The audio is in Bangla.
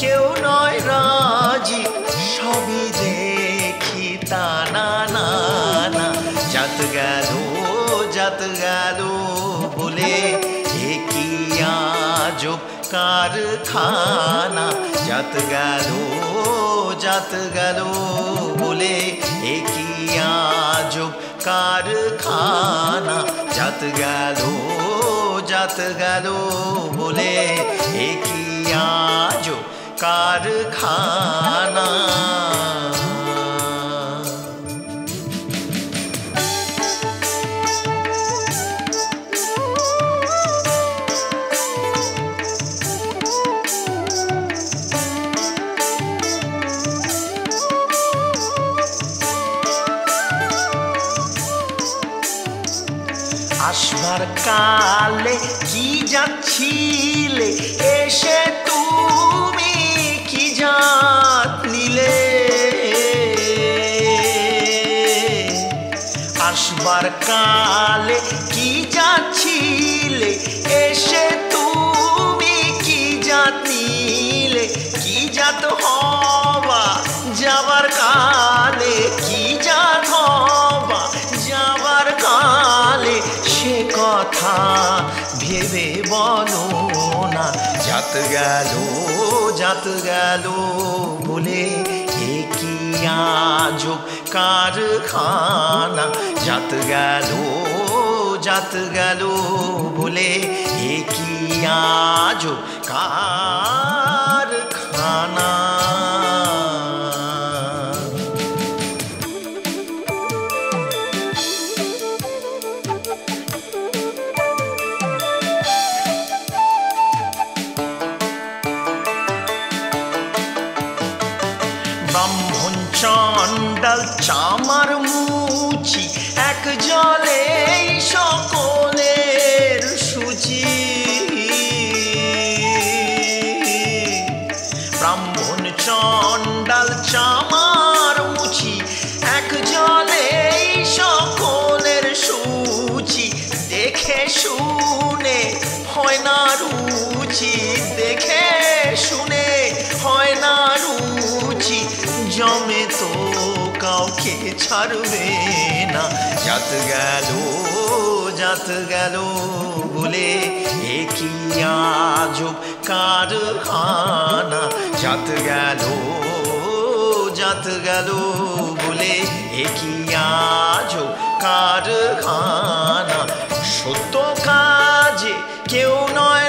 কেউ নয় রাজি, সবই দেখি তা না না না। জাত গেল বলে এ কি আজব কারখানা। জাত গেল বলে এ কি আজব কারখানা। জাত গেল বলে এ কি আজব কারখানা। আসবার কালে কি যাচ্ছিলে, এসে তুমি কি জাত নিলে। আসবার কালে কি যাচ্ছিলে, এসে তুমি কি জাত নিলে। কি জাত হবা যাবার কালে, কি জাত হবা যাবার কালে, সে কথা ভেবে বলো না। জাত গেল বলে এ কি আজব কারখানা। জাত গেল বলে এ কি আজব কারখানা। ব্রাহ্মণ চণ্ডাল চামার মুচি, এক জলে সকলের সূচি। ব্রাহ্মণ চণ্ডাল চামার মুচি, এক জলে সকলের সূচি। দেখে শুনে হয় না রুচি, দেখে শুনে হয় না রুচি, জমে তো কাউকে ছাড়বে না। জাত গেল বলে এ কি আজব কারখানা। জাত গেল বলে এ কি আজব কারখানা। সত্য কাজে কেউ নয়